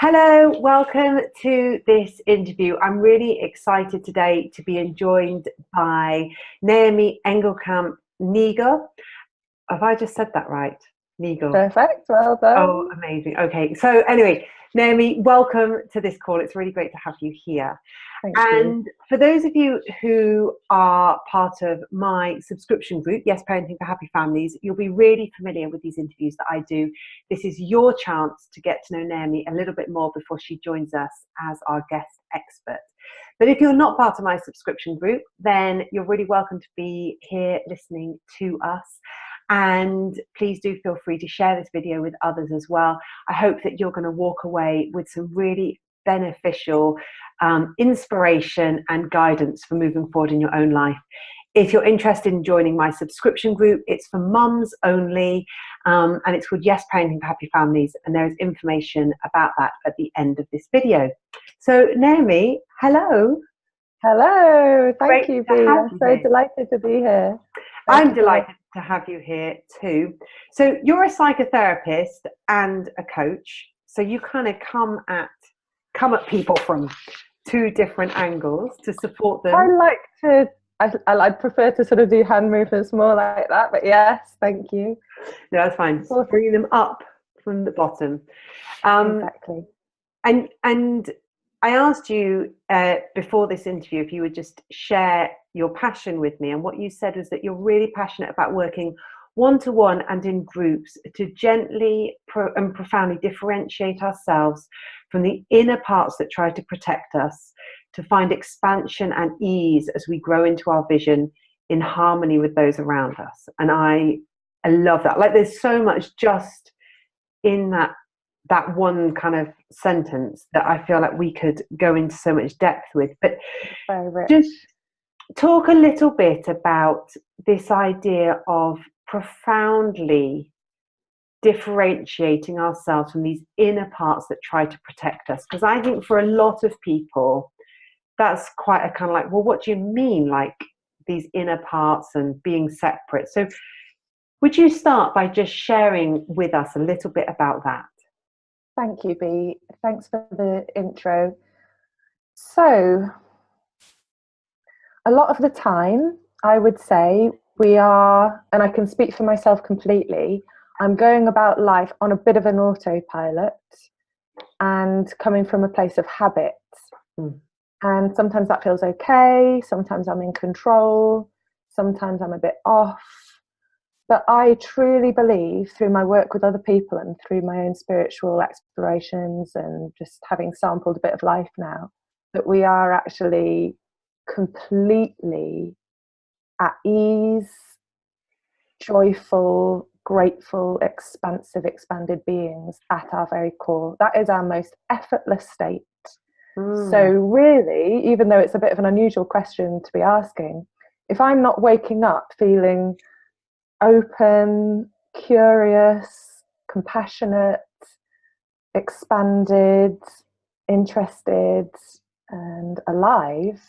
Hello, welcome to this interview. I'm really excited today to be joined by Naomi Engelkamp Nygaard. Have I just said that right? Nygaard. Perfect, well done. Oh, amazing. Okay, so anyway, Naomi, welcome to this call. It's really great to have you here. Thank And you. for those of you who are part of my subscription group, Yes, Parenting for Happy Families, you'll be really familiar with these interviews that I do. This is your chance to get to know Naomi a little bit more before she joins us as our guest expert. But if you're not part of my subscription group, then you're really welcome to be here listening to us. And please do feel free to share this video with others as well. I hope that you're going to walk away with some really beneficial inspiration and guidance for moving forward in your own life. If you're interested in joining my subscription group, it's for mums only, and it's called Yes, Parenting for Happy Families, and there is information about that at the end of this video. So Naomi, hello. Hello, thank you, Bea. I'm so here. delighted to be here. I'm delighted to have you here too. So you're a psychotherapist and a coach, so you kind of come at people from two different angles to support them. I'd prefer to sort of do hand movements more like that, but yes, thank you. No, that's fine. So bringing them up from the bottom. Exactly. And I asked you before this interview if you would just share your passion with me, and what you said was that you're really passionate about working one-to-one and in groups to gently and profoundly differentiate ourselves from the inner parts that try to protect us, to find expansion and ease as we grow into our vision in harmony with those around us. And I love that. Like, there's so much just in that one kind of sentence that I feel like we could go into so much depth with. But just talk a little bit about this idea of profoundly differentiating ourselves from these inner parts that try to protect us. Because I think for a lot of people, that's quite a kind of like, well, what do you mean, like these inner parts and being separate? So would you start by just sharing with us a little bit about that? Thank you, Bea. Thanks for the intro. So, a lot of the time, I would say we are, and I can speak for myself completely, I'm going about life on a bit of an autopilot and coming from a place of habit. And sometimes that feels okay, sometimes I'm in control, sometimes I'm a bit off. But I truly believe, through my work with other people and through my own spiritual explorations and just having sampled a bit of life now, that we are actually completely at ease, joyful, grateful, expansive, expanded beings at our very core. That is our most effortless state. So really, even though it's a bit of an unusual question to be asking, if I'm not waking up feeling open, curious, compassionate, expanded, interested, and alive,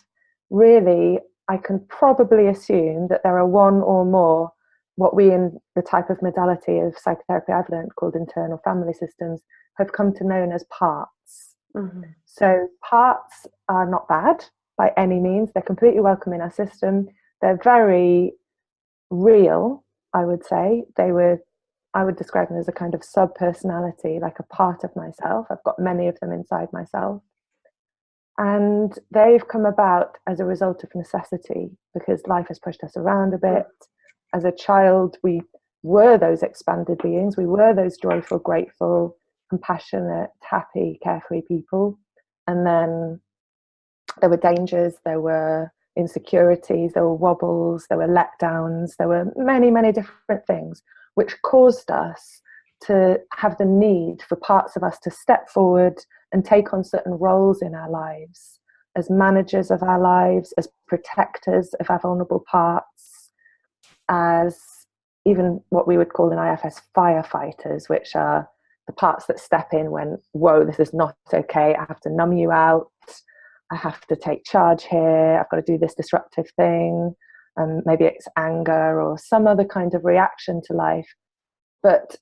really, I can probably assume that there are one or more what we in the type of modality of psychotherapy I've learned called internal family systems have come to know as parts. So parts are not bad by any means. They're completely welcome in our system. They're very real, I would say. I would describe them as a kind of sub-personality, like a part of myself. I've got many of them inside myself. And they've come about as a result of necessity, because life has pushed us around a bit. As a child, we were those expanded beings. We were those joyful, grateful, compassionate, happy, carefree people. And then there were dangers, there were insecurities, there were wobbles, there were letdowns, there were many, many different things which caused us to have the need for parts of us to step forward and take on certain roles in our lives, as managers of our lives, as protectors of our vulnerable parts, as even what we would call in IFS firefighters, which are the parts that step in when, whoa, this is not okay, I have to numb you out, I have to take charge here, I've got to do this disruptive thing, maybe it's anger or some other kind of reaction to life. But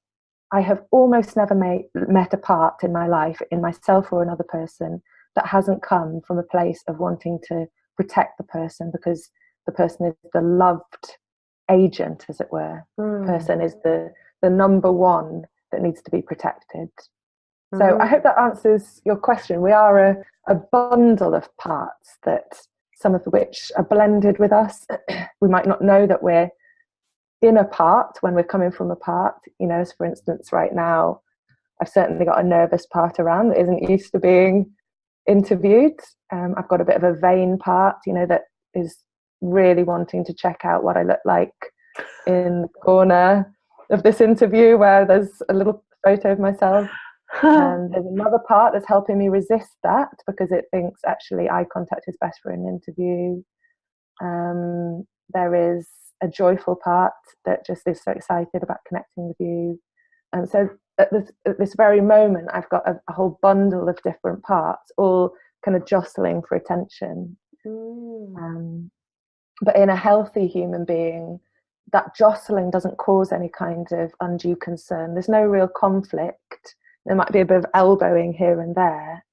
I have almost never met a part in my life, in myself or another person, that hasn't come from a place of wanting to protect the person, because the person is the loved agent, as it were. The person is the number one that needs to be protected. So I hope that answers your question. We are a bundle of parts, that some of which are blended with us. We might not know that we're in a part when we're coming from a part. You know, as for instance, right now, I've certainly got a nervous part around that isn't used to being interviewed. I've got a bit of a vain part, you know, that is really wanting to check out what I look like in the corner of this interview, where there's a little photo of myself. And there's another part that's helping me resist that, because it thinks actually eye contact is best for an interview. There is a joyful part that just is so excited about connecting with you. And so at this very moment, I've got a whole bundle of different parts, all kind of jostling for attention. But in a healthy human being, that jostling doesn't cause any kind of undue concern. There's no real conflict. There might be a bit of elbowing here and there.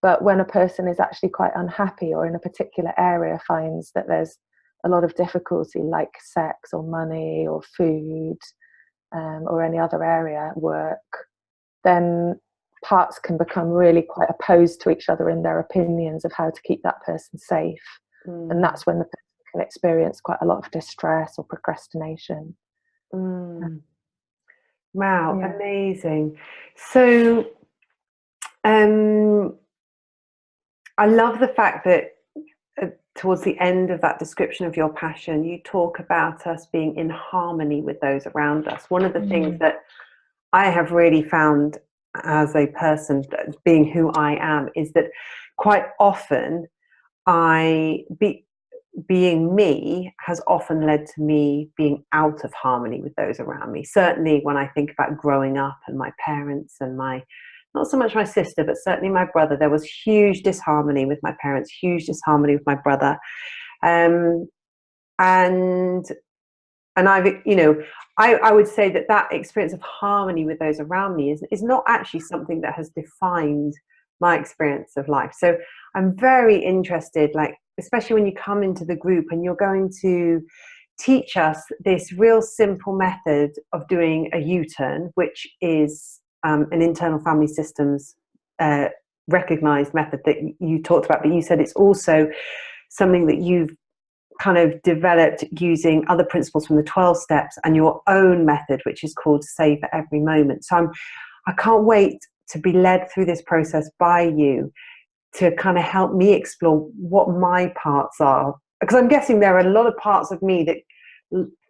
But when a person is actually quite unhappy, or in a particular area finds that there's a lot of difficulty, like sex or money or food, or any other area, work, then parts can become really quite opposed to each other in their opinions of how to keep that person safe. And that's when the person can experience quite a lot of distress or procrastination. Wow, yeah. Amazing. So I love the fact that towards the end of that description of your passion, you talk about us being in harmony with those around us. One of the things that I have really found as a person, being who I am, is that quite often being me has often led to me being out of harmony with those around me. Certainly when I think about growing up and my parents and not so much my sister, but certainly my brother, there was huge disharmony with my parents, huge disharmony with my brother. And I've, you know, I would say that experience of harmony with those around me is not actually something that has defined my experience of life. So I'm very interested, like, especially when you come into the group and you're going to teach us this real simple method of doing a U-turn, which is an internal family systems recognized method that you talked about, but you said it's also something that you've kind of developed using other principles from the 12 steps and your own method, which is called Savor Every Moment. So I can't wait to be led through this process by you, to kind of help me explore what my parts are, because I'm guessing there are a lot of parts of me that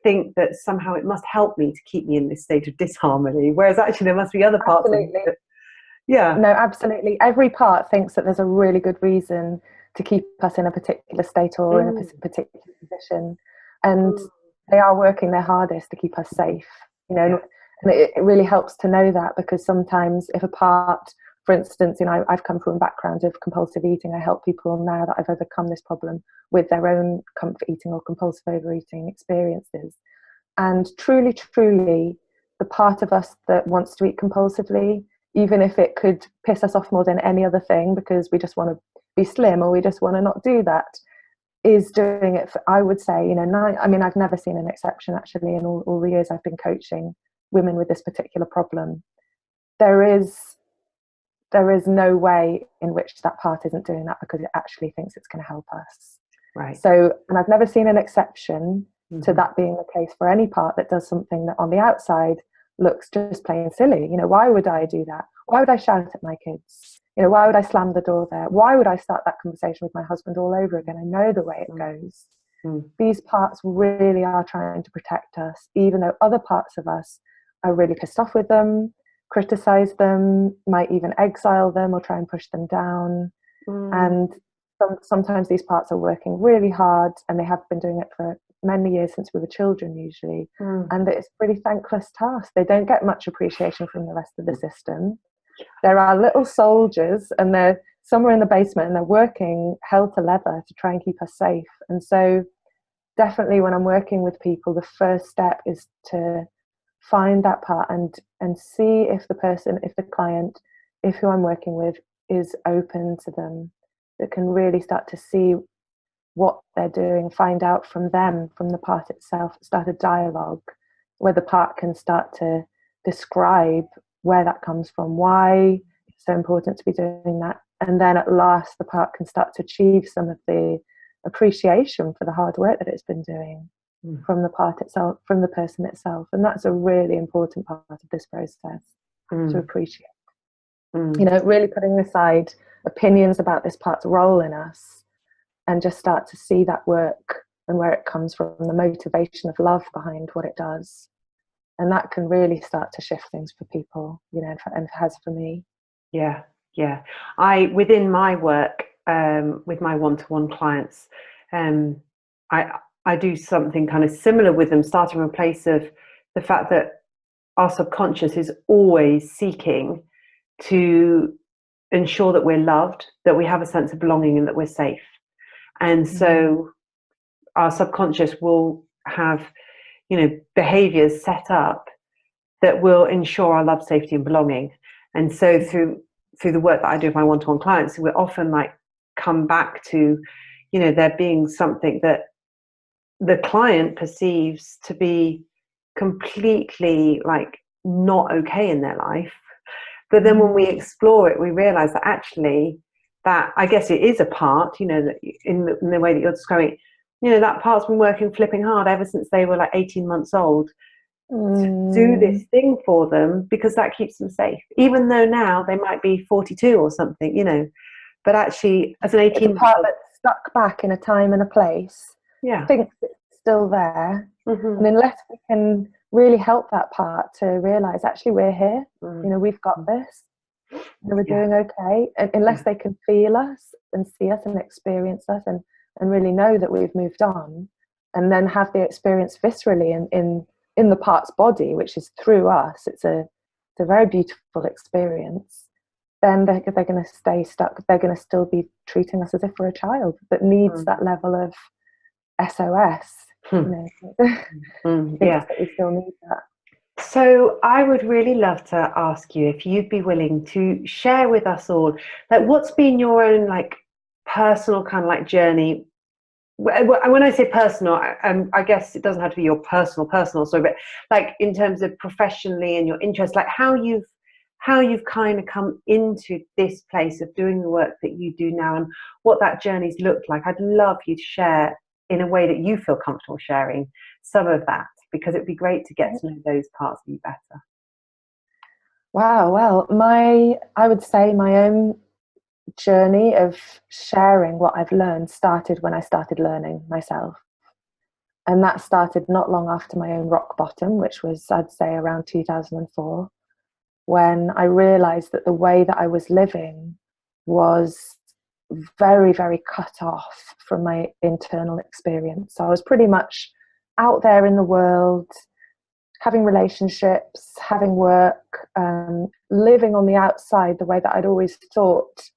think that somehow it must help me to keep me in this state of disharmony, whereas actually there must be other parts. Absolutely. Of me that, no, absolutely, every part thinks that there's a really good reason to keep us in a particular state or in a particular position, and they are working their hardest to keep us safe, you know. And it really helps to know that, because sometimes if a part, for instance, you know, I've come from a background of compulsive eating. I help people now that I've overcome this problem with their own comfort eating or compulsive overeating experiences. And truly, truly, the part of us that wants to eat compulsively, even if it could piss us off more than any other thing, because we just want to be slim or we just want to not do that, is doing it for, I would say, you know, I mean, I've never seen an exception actually in all the years I've been coaching women with this particular problem. There is no way in which that part isn't doing that because it actually thinks it's going to help us. Right. So, and I've never seen an exception to that being the case for any part that does something that on the outside looks just plain silly. You know, why would I do that? Why would I shout at my kids? You know, why would I slam the door there? Why would I start that conversation with my husband all over again? I know the way it goes. These parts really are trying to protect us, even though other parts of us are really pissed off with them, criticize them, might even exile them or try and push them down. And sometimes these parts are working really hard, and they have been doing it for many years since we were children usually. And it's a pretty thankless task. They don't get much appreciation from the rest of the system. There are little soldiers, and they're somewhere in the basement, and they're working hell to leather to try and keep us safe. And so definitely when I'm working with people, the first step is to find that part and see if the person, if the client, if who I'm working with is open to them, that can really start to see what they're doing, find out from them, from the part itself, start a dialogue where the part can start to describe where that comes from, why it's so important to be doing that. And then at last the part can start to achieve some of the appreciation for the hard work that it's been doing from the part itself, from the person itself. And that's a really important part of this process, to appreciate. You know, really putting aside opinions about this part's role in us and just start to see that work and where it comes from, the motivation of love behind what it does. And that can really start to shift things for people, you know, and has for me. Yeah. Within my work, with my one-to-one clients, I do something kind of similar with them, starting from a place of the fact that our subconscious is always seeking to ensure that we're loved, that we have a sense of belonging, and that we're safe. And so our subconscious will have, you know, behaviors set up that will ensure our love, safety, and belonging. And so through the work that I do with my one-to-one clients, we often like come back to, you know, there being something that the client perceives to be completely like not okay in their life. But then when we explore it, we realize that actually that, I guess it is a part, you know, that in the way that you're describing it, you know, that part's been working flipping hard ever since they were like 18 months old to do this thing for them, because that keeps them safe, even though now they might be 42 or something, you know. But actually, as an 18-month-old, part that's stuck back in a time and a place, thinks it's still there. And unless we can really help that part to realize, actually, we're here, you know, we've got this, you know, we're doing okay. And unless they can feel us and see us and experience us and really know that we've moved on, and then have the experience viscerally in the part's body, which is through us, it's a very beautiful experience, then they're going to stay stuck. They're going to still be treating us as if we're a child that needs that level of SOS. You know, that we still need that. So I would really love to ask you if you'd be willing to share with us all, like, what's been your own like personal kind of like journey. When I say personal, I guess it doesn't have to be your personal story, but like in terms of professionally and your interest, like how you've kind of come into this place of doing the work that you do now and what that journey's looked like. I'd love you to share in a way that you feel comfortable sharing some of that, because it'd be great to get to know those parts of you better. Wow, well, I would say my own journey of sharing what I've learned started when I started learning myself. And that started not long after my own rock bottom, which was, I'd say, around 2004, when I realized that the way that I was living was very, very cut off from my internal experience. So I was pretty much out there in the world, having relationships, having work, living on the outside the way that I'd always thought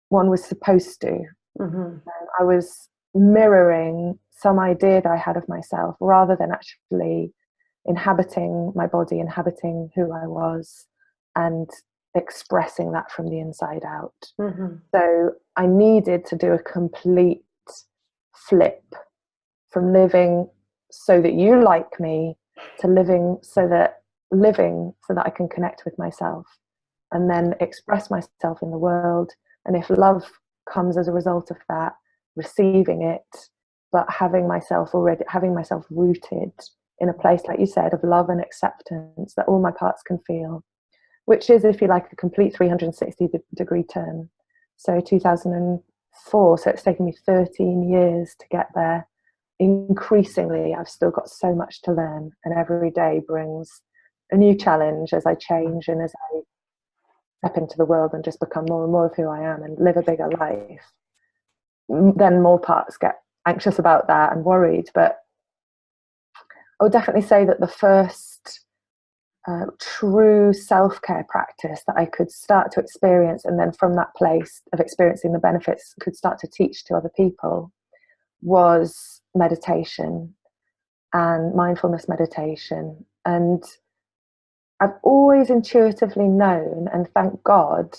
one was supposed to. I was mirroring some idea that I had of myself rather than actually inhabiting my body, inhabiting who I was and expressing that from the inside out. So I needed to do a complete flip from living so that you like me to living so that I can connect with myself and then express myself in the world. And if love comes as a result of that, receiving it, but having myself rooted in a place, like you said, of love and acceptance that all my parts can feel, which is, if you like, a complete 360-degree turn. So 2004, so it's taken me 13 years to get there. Increasingly, I've still got so much to learn, and every day brings a new challenge as I change and as I step into the world and just become more and more of who I am and live a bigger life. Then more parts get anxious about that and worried. But I would definitely say that the first true self-care practice that I could start to experience, and then from that place of experiencing the benefits could start to teach to other people, was meditation and mindfulness meditation. And I've always intuitively known, and thank God,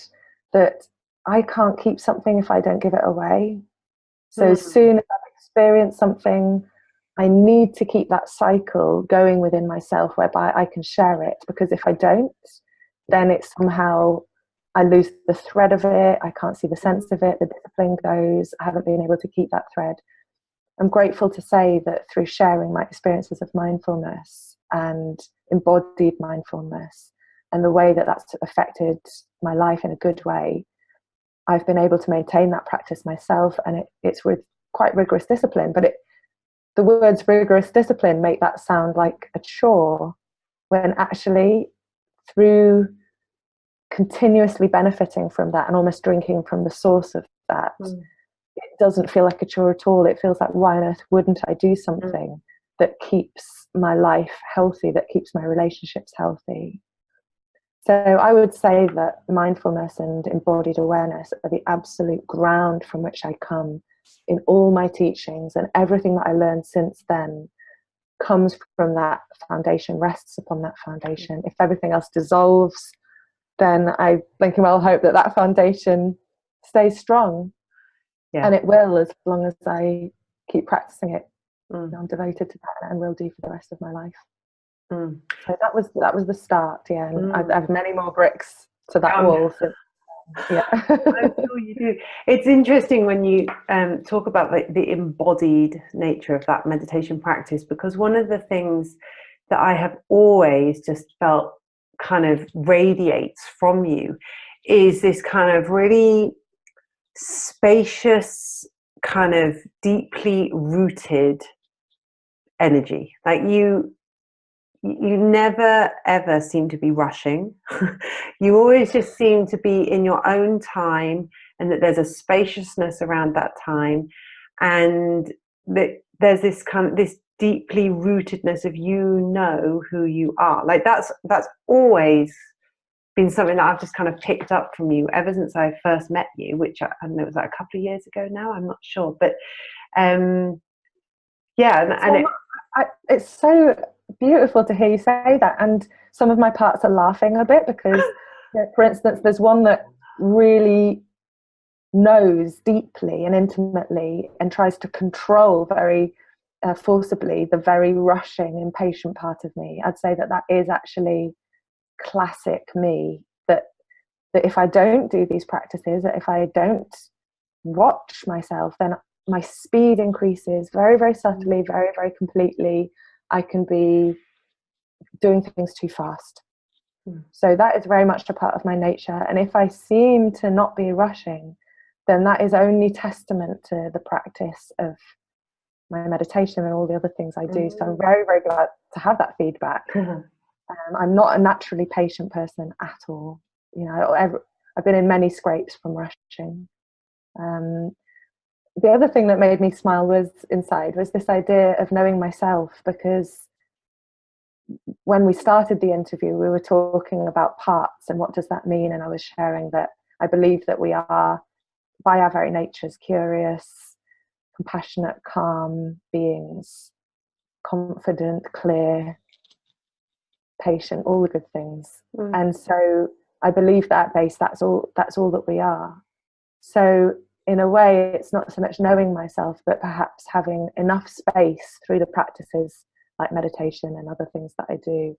that I can't keep something if I don't give it away. So as soon as I've experienced something, I need to keep that cycle going within myself whereby I can share it, because if I don't, then it's somehow I lose the thread of it. I can't see the sense of it. The discipline goes. I haven't been able to keep that thread. I'm grateful to say that through sharing my experiences of mindfulness and embodied mindfulness and the way that that's affected my life in a good way, I've been able to maintain that practice myself, and it's with quite rigorous discipline. But the words rigorous discipline make that sound like a chore, when actually through continuously benefiting from that and almost drinking from the source of that, it doesn't feel like a chore at all. It feels like, why on earth wouldn't I do something that keeps my life healthy, that keeps my relationships healthy? So I would say that mindfulness and embodied awareness are the absolute ground from which I come in all my teachings, and everything that I learned since then comes from that foundation, rests upon that foundation. If everything else dissolves, then I think and well hope that that foundation stays strong. Yeah. And it will, as long as I keep practicing it. I'm devoted to that, and will do for the rest of my life. So that was the start, yeah. And I have many more bricks to that wall. So, yeah. I'm sure you do. It's interesting when you talk about the embodied nature of that meditation practice, because one of the things that I have always just felt kind of radiates from you is this kind of really spacious, kind of deeply rooted energy. Like you never ever seem to be rushing. You always just seem to be in your own time, and that there's a spaciousness around that time, and that there's this kind of this deeply rootedness of, you know who you are. Like that's always been something that I've just kind of picked up from you ever since I first met you, which I don't know, it was like a couple of years ago now, I'm not sure, but yeah. It's so beautiful to hear you say that, and some of my parts are laughing a bit because, for instance, there's one that really knows deeply and intimately and tries to control very forcibly the very rushing, impatient part of me. I'd say that is actually classic me, that if I don't do these practices, that if I don't watch myself, then my speed increases very, very subtly, very, very completely. I can be doing things too fast. So that is very much a part of my nature. And if I seem to not be rushing, then that is only testament to the practice of my meditation and all the other things I do. So I'm very, very glad to have that feedback. I'm not a naturally patient person at all. You know, I've been in many scrapes from rushing. The other thing that made me smile was this idea of knowing myself, because when we started the interview, we were talking about parts and what does that mean, and I was sharing that I believe that we are, by our very natures, curious, compassionate, calm beings, confident, clear, patient, all the good things. And so I believe that at base, that's all that we are. So in a way, it's not so much knowing myself, but perhaps having enough space through the practices like meditation and other things that I do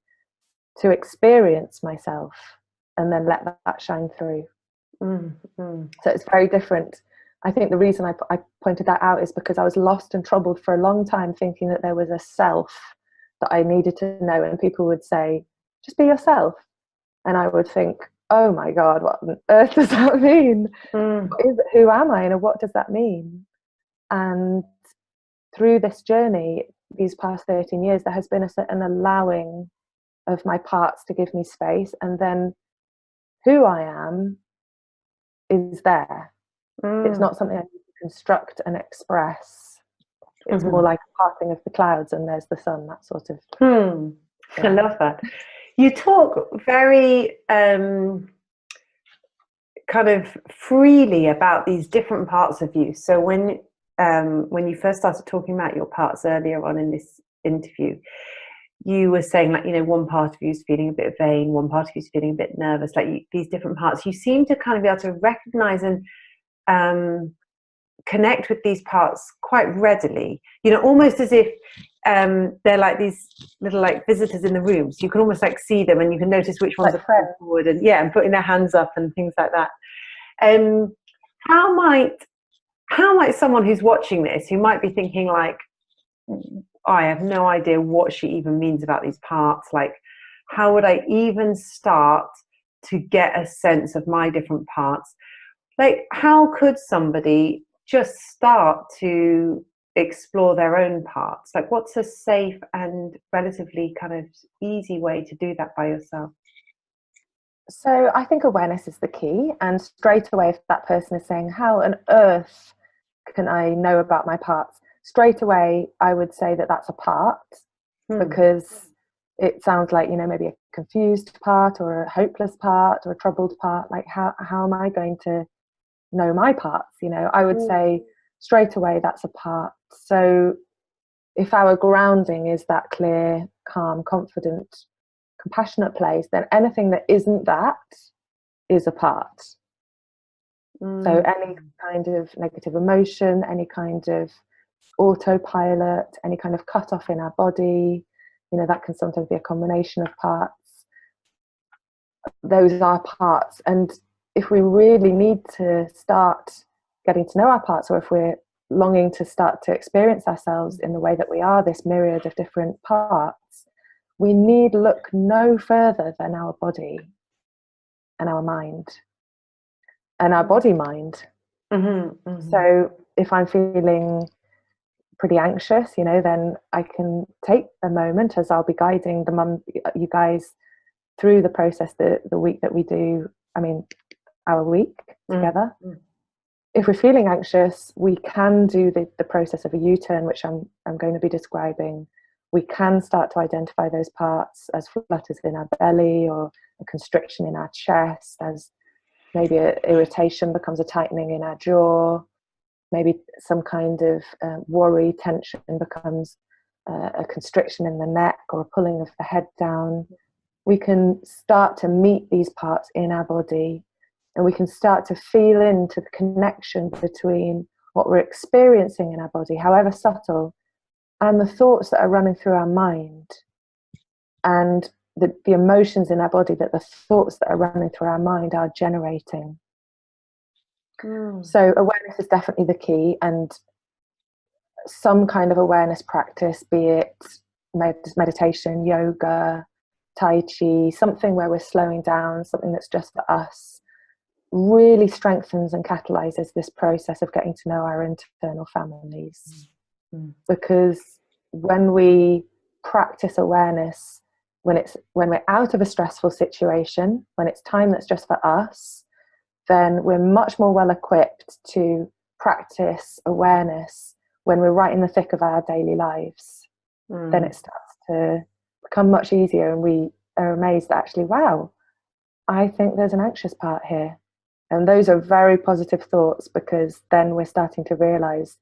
to experience myself and then let that shine through. So it's very different. I think the reason I pointed that out is because I was lost and troubled for a long time, thinking that there was a self that I needed to know, and people would say, just be yourself. And I would think, oh my God, what on earth does that mean? Who am I, and what does that mean? And through this journey, these past 13 years, there has been an allowing of my parts to give me space, and then who I am is there. It's not something I need to construct and express. It's more like a parting of the clouds and there's the sun, that sort of. I love that. You talk very kind of freely about these different parts of you. So when you first started talking about your parts earlier on in this interview, you were saying, like, you know, one part of you is feeling a bit vain, one part of you is feeling a bit nervous, like these different parts, you seem to kind of be able to recognize and connect with these parts quite readily, you know, almost as if they're like these little like visitors in the room, so you can almost like see them and you can notice which ones like are coming forward and and putting their hands up and things like that. How might someone who's watching this, who might be thinking like, I have no idea what she even means about these parts, like how would I even start to get a sense of my different parts, like how could somebody just start to explore their own parts? Like, what's a safe and relatively kind of easy way to do that by yourself? So I think awareness is the key, and straight away, if that person is saying, how on earth can I know about my parts? Straight away, I would say that that's a part, because it sounds like, you know, maybe a confused part or a hopeless part or a troubled part. Like, how am I going to know my parts? You know, I would say straight away that's a part. So if our grounding is that clear, calm, confident, compassionate place, then anything that isn't that is a part. So any kind of negative emotion, any kind of autopilot, any kind of cut off in our body, you know, that can sometimes be a combination of parts. Those are parts. And if we really need to start getting to know our parts, or if we're longing to start to experience ourselves in the way that we are, this myriad of different parts, we need look no further than our body and our mind and our body mind. So if I'm feeling pretty anxious, you know, then I can take a moment, as I'll be guiding you guys through the process, the week that we do, our week together. If we're feeling anxious, we can do the process of a U-turn, which I'm going to be describing. We can start to identify those parts as flutters in our belly, or a constriction in our chest, as maybe an irritation becomes a tightening in our jaw. Maybe some kind of worry, tension becomes a constriction in the neck, or a pulling of the head down. We can start to meet these parts in our body, and we can start to feel into the connection between what we're experiencing in our body, however subtle, and the thoughts that are running through our mind, and the emotions in our body that the thoughts that are running through our mind are generating. So awareness is definitely the key, and some kind of awareness practice, be it meditation, yoga, tai chi, something where we're slowing down, something that's just for us, really strengthens and catalyzes this process of getting to know our internal families. Because when we practice awareness, when we're out of a stressful situation, when it's time that's just for us, then we're much more well equipped to practice awareness when we're right in the thick of our daily lives. Then it starts to become much easier, and we are amazed that actually, wow, I think there's an anxious part here. And those are very positive thoughts, because then we're starting to realize,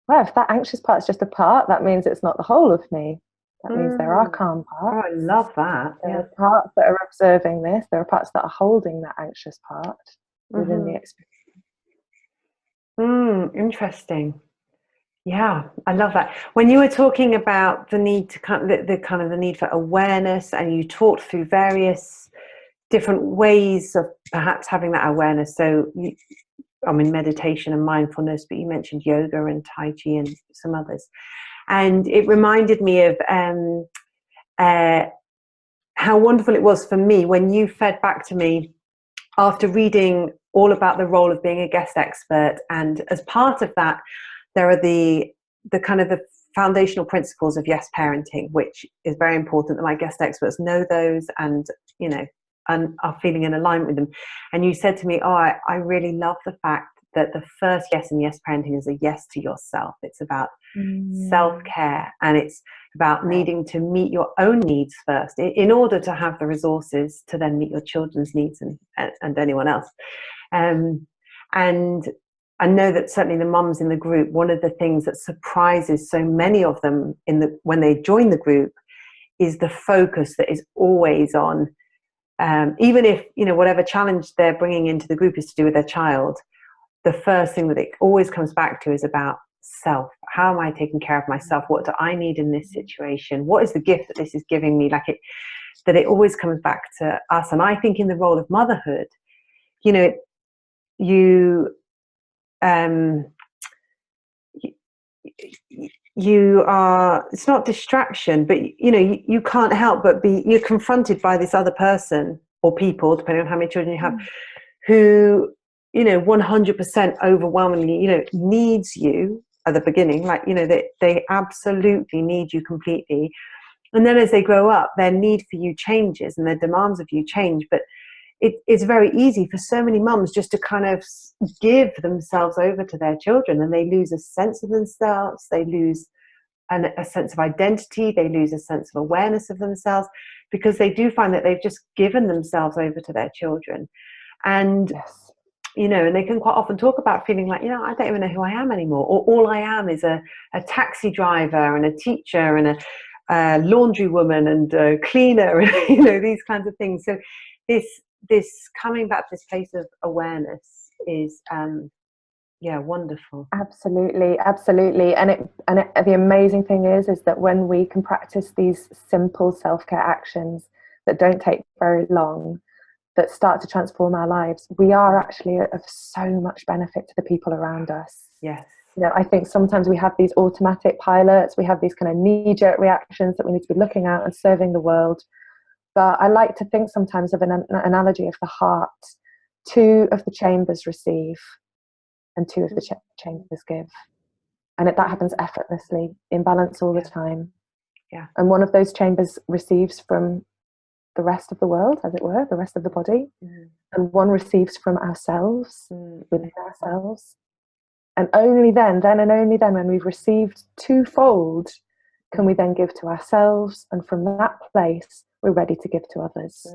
wow, if that anxious part is just a part, that means it's not the whole of me. That means there are calm parts. Oh, I love that. There are parts that are observing this. There are parts that are holding that anxious part within the experience. Interesting. Yeah, I love that. When you were talking about the need to the need for awareness, and you talked through various different ways of perhaps having that awareness. So, meditation and mindfulness, but you mentioned yoga and tai chi and some others. And it reminded me of how wonderful it was for me when you fed back to me after reading all about the role of being a guest expert. And as part of that, there are the kind of the foundational principles of yes parenting, which is very important that my guest experts know those, and and are feeling in alignment with them. And you said to me, I really love the fact that the first yes in yes parenting is a yes to yourself. It's about self-care, and it's about needing to meet your own needs first in order to have the resources to then meet your children's needs and anyone else. And I know that certainly the mums in the group, one of the things that surprises so many of them when they join the group is the focus that is always on. Even if, you know, whatever challenge they're bringing into the group is to do with their child, the first thing that it always comes back to is about self. How am I taking care of myself? What do I need in this situation? What is the gift that this is giving me? Like that it always comes back to us. And I think in the role of motherhood, you know, you are, it's not distraction, but you know, you can't help but you're confronted by this other person or people, depending on how many children you have, who, you know, 100% overwhelmingly, you know, needs you at the beginning. Like, you know, they absolutely need you completely. And then as they grow up, their need for you changes and their demands of you change. But it's very easy for so many mums just to kind of give themselves over to their children, and they lose a sense of themselves, they lose a sense of identity, they lose a sense of awareness of themselves, because they do find that they've just given themselves over to their children. And yes, you know, and they can quite often talk about feeling like, you know, I don't even know who I am anymore, or all I am is a taxi driver and a teacher and a laundry woman and a cleaner, you know, these kinds of things. So this coming back to this place of awareness is wonderful. Absolutely. And the amazing thing is that when we can practice these simple self-care actions that don't take very long, that start to transform our lives, we are actually of so much benefit to the people around us. Yes. You know, I think sometimes we have these automatic pilots, we have these kind of knee-jerk reactions that we need to be looking at and serving the world. But I like to think sometimes of an analogy of the heart. 2 of the chambers receive and 2 of the chambers give. And that happens effortlessly, in balance all the time. Yeah. And one of those chambers receives from the rest of the world, as it were, the rest of the body. And one receives from ourselves, within ourselves. And only then and only then, when we've received twofold, can we then give to ourselves. And from that place, we're ready to give to others.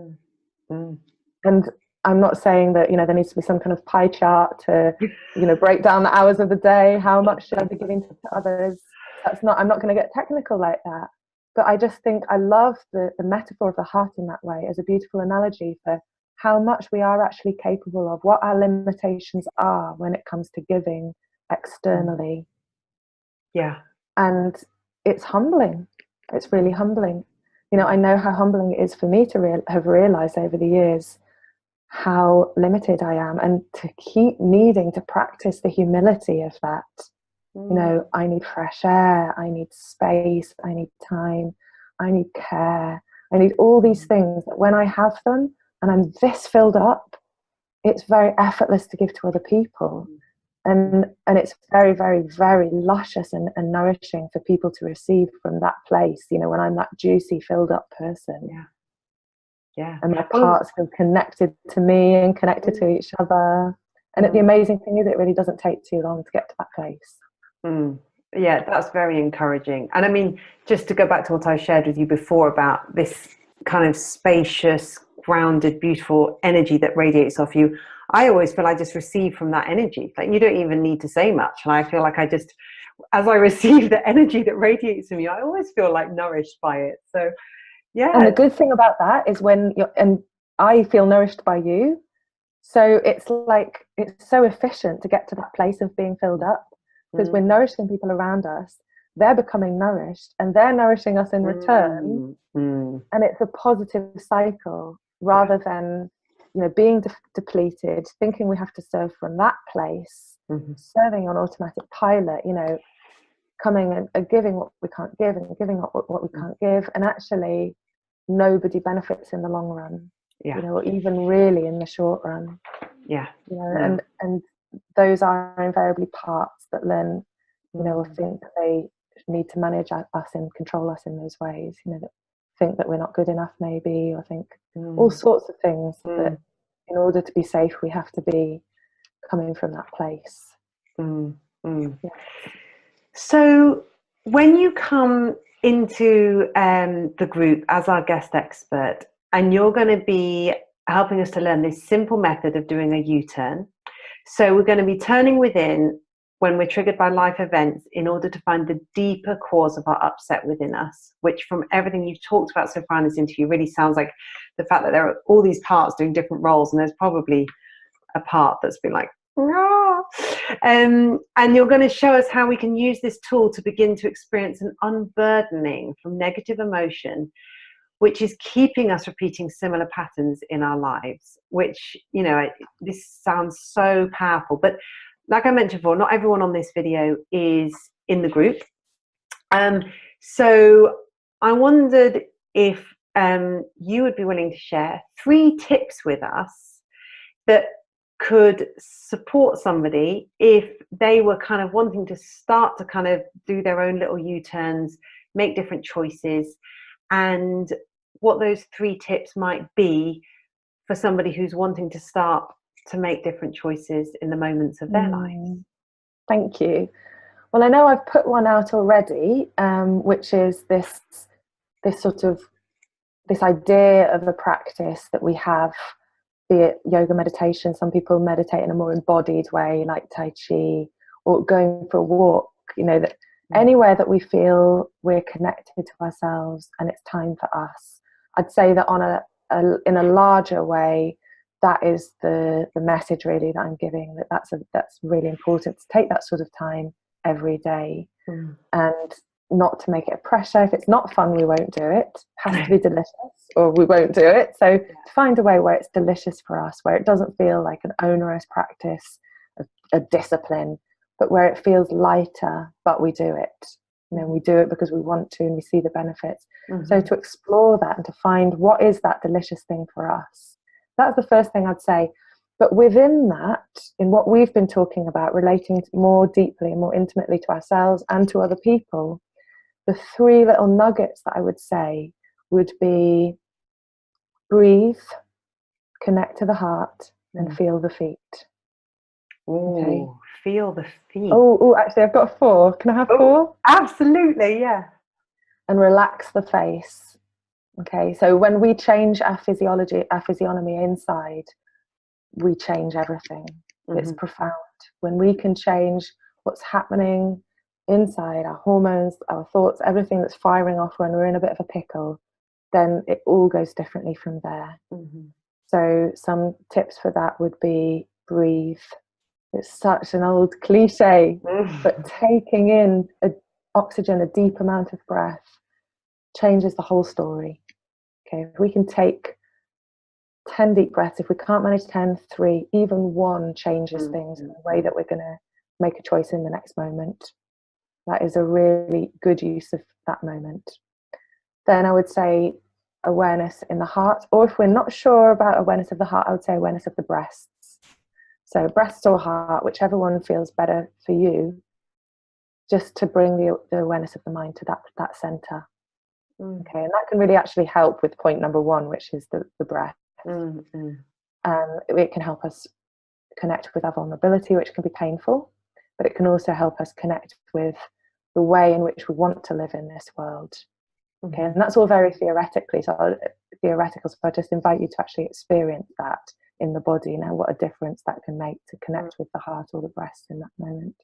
And I'm not saying that, you know, there needs to be some kind of pie chart to, you know, break down the hours of the day. How much should I be giving to others? I'm not going to get technical like that. But I just think I love the metaphor of the heart in that way as a beautiful analogy for how much we are actually capable of, what our limitations are when it comes to giving externally. Yeah. And it's humbling. It's really humbling. You know, I know how humbling it is for me to have realized over the years how limited I am, and to keep needing to practice the humility of that. You know, I need fresh air, I need space, I need time, I need care, I need all these things that when I have them and I'm this filled up, it's very effortless to give to other people. And it's very, very, very luscious and nourishing for people to receive from that place, you know, when I'm that juicy, filled up person. Yeah. And my parts feel connected to me and connected to each other. And the amazing thing is it really doesn't take too long to get to that place. Yeah, that's very encouraging. And I mean, just to go back to what I shared with you before about this kind of spacious, grounded, beautiful energy that radiates off you, I always feel I just receive from that energy. Like, you don't even need to say much. And I feel like I just, as I receive the energy that radiates from you, I always feel like nourished by it. So, yeah. And the good thing about that is and I feel nourished by you. So it's like, it's so efficient to get to that place of being filled up, because we're nourishing people around us. They're becoming nourished and they're nourishing us in return. And it's a positive cycle rather than, you know, being depleted, thinking we have to serve from that place, serving on automatic pilot, you know, coming and giving what we can't give and giving what we can't give. And actually nobody benefits in the long run, you know, or even really in the short run. You know, and those are invariably parts that learn, you know, or think that they need to manage us and control us in those ways, you know, that think that we're not good enough maybe, or think all sorts of things that in order to be safe we have to be coming from that place. So when you come into the group as our guest expert, and you're going to be helping us to learn this simple method of doing a U-turn. So we're going to be turning within when we're triggered by life events in order to find the deeper cause of our upset within us, which from everything you've talked about so far in this interview really sounds like the fact that there are all these parts doing different roles, and there's probably a part that's been like, "Rah!" And you're going to show us how we can use this tool to begin to experience an unburdening from negative emotion, which is keeping us repeating similar patterns in our lives, which, you know, this sounds so powerful. But like I mentioned before, not everyone on this video is in the group. So I wondered if you would be willing to share 3 tips with us that could support somebody if they were kind of wanting to start to kind of do their own little U-turns, make different choices, and what those 3 tips might be for somebody who's wanting to start to make different choices in the moments of their lives. Thank you. Well, I know I've put one out already, which is this idea of a practice that we have, be it yoga meditation. Some people meditate in a more embodied way, like Tai Chi, or going for a walk, you know, that anywhere that we feel we're connected to ourselves and it's time for us. I'd say that in a larger way, that is the message really that I'm giving, that's really important, to take that sort of time every day, and not to make it a pressure. If it's not fun, we won't do it. It has to be delicious or we won't do it. So to find a way where it's delicious for us, where it doesn't feel like an onerous practice, a discipline, but where it feels lighter, but we do it. You know, we do it because we want to and we see the benefits. So to explore that and to find what is that delicious thing for us. That's the first thing I'd say. But within that, in what we've been talking about, relating more deeply and more intimately to ourselves and to other people, the 3 little nuggets that I would say would be: breathe, connect to the heart, and feel the feet. Okay. Feel the feet. Oh, actually, I've got 4. Can I have 4? Absolutely, yeah. And relax the face. Okay, so when we change our physiognomy inside, we change everything. It's profound. When we can change what's happening inside, our hormones, our thoughts, everything that's firing off when we're in a bit of a pickle, then it all goes differently from there. So some tips for that would be breathe. It's such an old cliche, but taking in oxygen, a deep amount of breath, changes the whole story. Okay, if we can take 10 deep breaths, if we can't manage 10, 3, even 1 changes things in the way that we're going to make a choice in the next moment. That is a really good use of that moment. Then I would say awareness in the heart, or if we're not sure about awareness of the heart, I would say awareness of the breasts. So breasts or heart, whichever one feels better for you, just to bring the awareness of the mind to that center. Okay, and that can really actually help with point number 1, which is the breath. It can help us connect with our vulnerability, which can be painful, but it can also help us connect with the way in which we want to live in this world. Okay, and that's all very theoretical, so I just invite you to actually experience that in the body now, what a difference that can make to connect with the heart or the breast in that moment.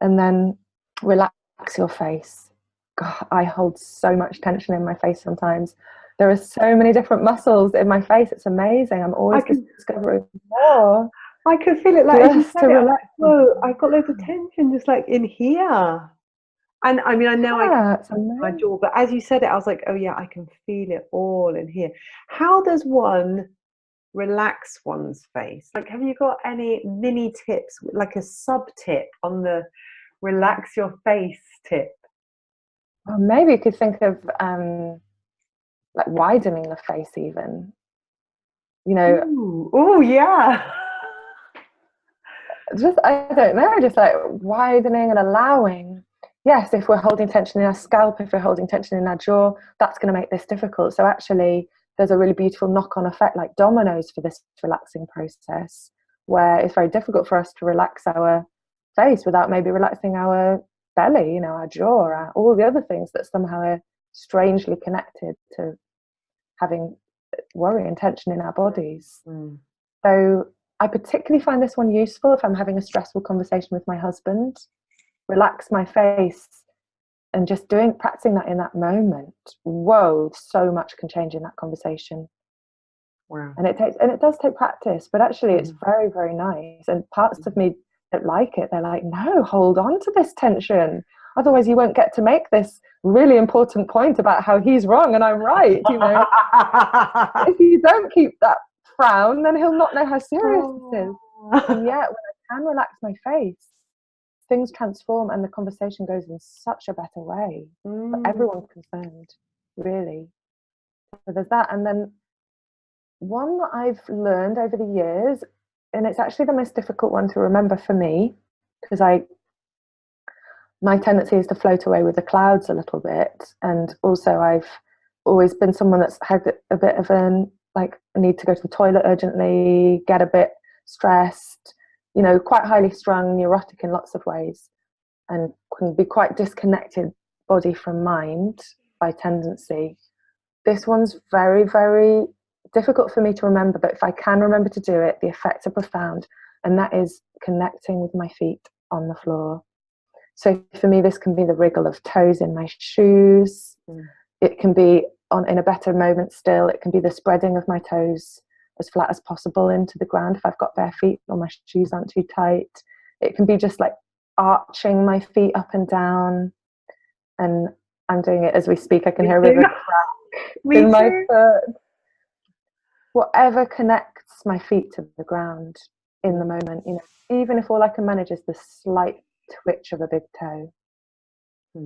And then relax your face. God, I hold so much tension in my face sometimes. There are so many different muscles in my face. It's amazing. I'm always discovering more. I can feel it, like as you said to relax. Whoa, I've got loads of tension just like in here. And I mean, I know I can my jaw, but as you said it, I was like, oh yeah, I can feel it all in here. How does one relax one's face? Like, have you got any mini tips, like a sub tip on the relax your face tip? Well, maybe you could think of like widening the face, even. You know. Oh yeah. Just, I don't know, just like widening and allowing. Yes, if we're holding tension in our scalp, if we're holding tension in our jaw, that's going to make this difficult. So actually, there's a really beautiful knock-on effect, like dominoes, for this relaxing process, where it's very difficult for us to relax our face without maybe relaxing our belly, you know, our jaw, all the other things that somehow are strangely connected to having worry and tension in our bodies. So I particularly find this one useful if I'm having a stressful conversation with my husband. Relax my face, and just practicing that in that moment. Whoa, so much can change in that conversation. Wow. And it does take practice, but actually it's very, very nice. And parts of me that like it, they're like, no, hold on to this tension. Otherwise you won't get to make this really important point about how he's wrong and I'm right, you know. If you don't keep that frown, then he'll not know how serious this is. And yet when I can relax my face, things transform and the conversation goes in such a better way for everyone concerned, really. So there's that. And then one that I've learned over the years, and it's actually the most difficult one to remember for me, because my tendency is to float away with the clouds a little bit. And also I've always been someone that's had a bit of I need to go to the toilet urgently, get a bit stressed, you know, quite highly strung, neurotic in lots of ways, and can be quite disconnected body from mind by tendency. This one's very, very difficult for me to remember, but if I can remember to do it, the effects are profound, and that is connecting with my feet on the floor. So for me, this can be the wriggle of toes in my shoes. It can be in a better moment still, it can be the spreading of my toes as flat as possible into the ground if I've got bare feet or my shoes aren't too tight. It can be just like arching my feet up and down, and I'm doing it as we speak. I can hear a bit of a crack in my foot. Whatever connects my feet to the ground in the moment, you know, even if all I can manage is the slight twitch of a big toe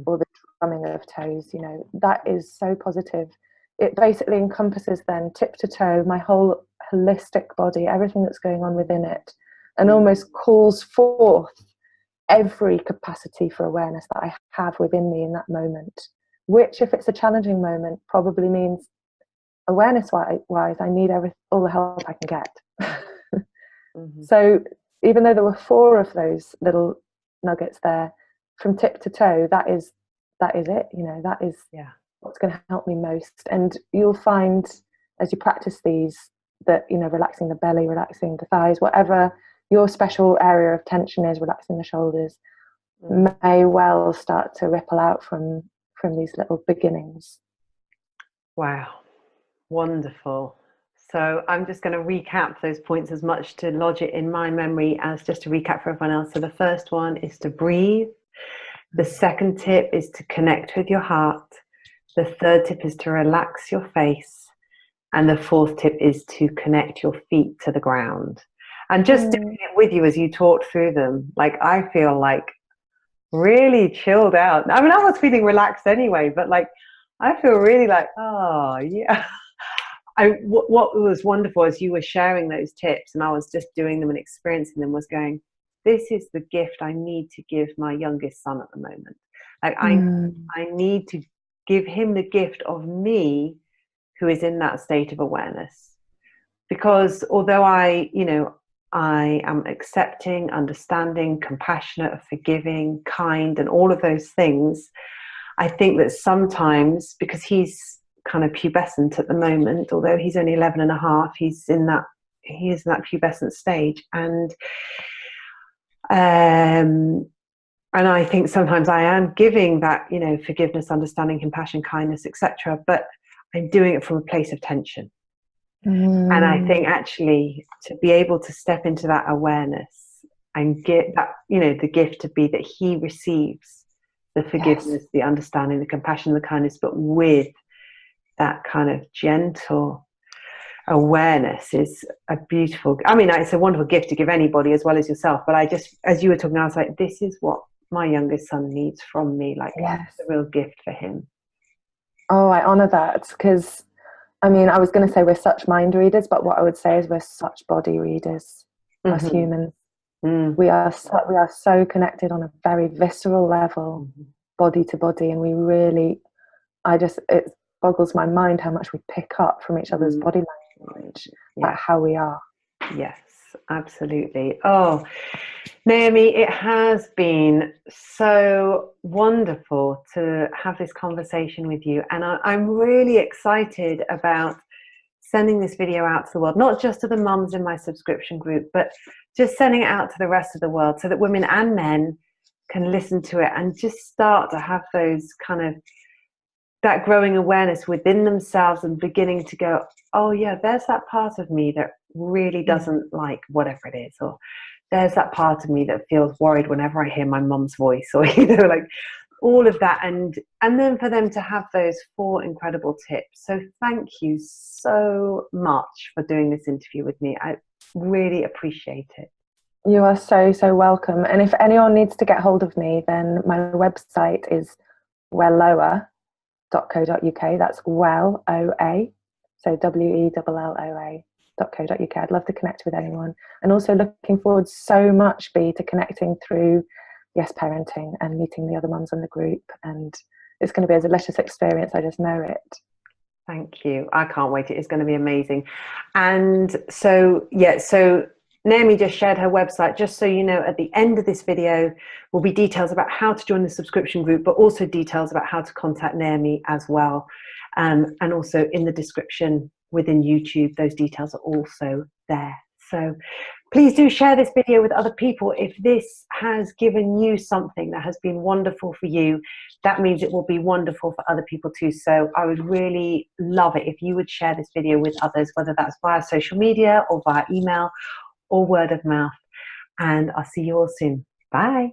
or the drumming of toes, you know, that is so positive. It basically encompasses then tip to toe my whole holistic body, everything that's going on within it, and almost calls forth every capacity for awareness that I have within me in that moment, which, if it's a challenging moment, probably means awareness-wise, I need all the help I can get. So even though there were 4 of those little nuggets there, from tip to toe, that is it, you know, that is what's going to help me most. And you'll find as you practice these that, you know, relaxing the belly, relaxing the thighs, whatever your special area of tension is, relaxing the shoulders, may well start to ripple out from these little beginnings. Wow, wonderful. So I'm just going to recap those points as much to lodge it in my memory as just to recap for everyone else. So the first one is to breathe. The second tip is to connect with your heart. The third tip is to relax your face. And the fourth tip is to connect your feet to the ground. And just doing it with you as you talked through them, like, I feel like really chilled out. I mean, I was feeling relaxed anyway, but like, I feel really like, oh yeah. What was wonderful as you were sharing those tips and I was just doing them and experiencing them was going, this is the gift I need to give my youngest son at the moment. Like I need to give him the gift of me who is in that state of awareness. Because although I am accepting, understanding, compassionate, forgiving, kind, and all of those things, I think that sometimes, because he's kind of pubescent at the moment, although he's only 11 and a half, he is in that pubescent stage, and I think sometimes I am giving that, you know, forgiveness, understanding, compassion, kindness, etc., but I'm doing it from a place of tension. And I think actually to be able to step into that awareness and get that, you know, the gift to be that he receives the forgiveness, the understanding, the compassion, the kindness, but with that kind of gentle awareness is a beautiful, I mean, it's a wonderful gift to give anybody as well as yourself. But I just, as you were talking, I was like, this is what my youngest son needs from me. Like, it's a real gift for him. Oh, I honor that, because I mean, I was going to say we're such mind readers, but what I would say is we're such body readers as humans. We are so connected on a very visceral level, body to body, and we really, it boggles my mind how much we pick up from each other's body language about how we are. Yes, absolutely. Oh, Naomi, it has been so wonderful to have this conversation with you, and I'm really excited about sending this video out to the world, not just to the mums in my subscription group, but just sending it out to the rest of the world so that women and men can listen to it and just start to have those kind of, that growing awareness within themselves and beginning to go, oh yeah, there's that part of me that really doesn't like whatever it is, or there's that part of me that feels worried whenever I hear my mum's voice, or like all of that, and then for them to have those 4 incredible tips. So thank you so much for doing this interview with me. I really appreciate it. You are so, so welcome. And if anyone needs to get hold of me, then my website is welloa.co.uk. That's well, O-A, so WELLOA.co.uk. I'd love to connect with anyone. And also looking forward so much, Bea, to connecting through Yes Parenting and meeting the other mums in the group. And it's going to be a delicious experience. I just know it. Thank you. I can't wait. It is going to be amazing. And so, yeah, so Naomi just shared her website. Just so you know, at the end of this video will be details about how to join the subscription group, but also details about how to contact Naomi as well. And also in the description within YouTube, those details are also there. So please do share this video with other people. If this has given you something that has been wonderful for you, that means it will be wonderful for other people too. So I would really love it if you would share this video with others, whether that's via social media or via email or word of mouth. And I'll see you all soon. Bye.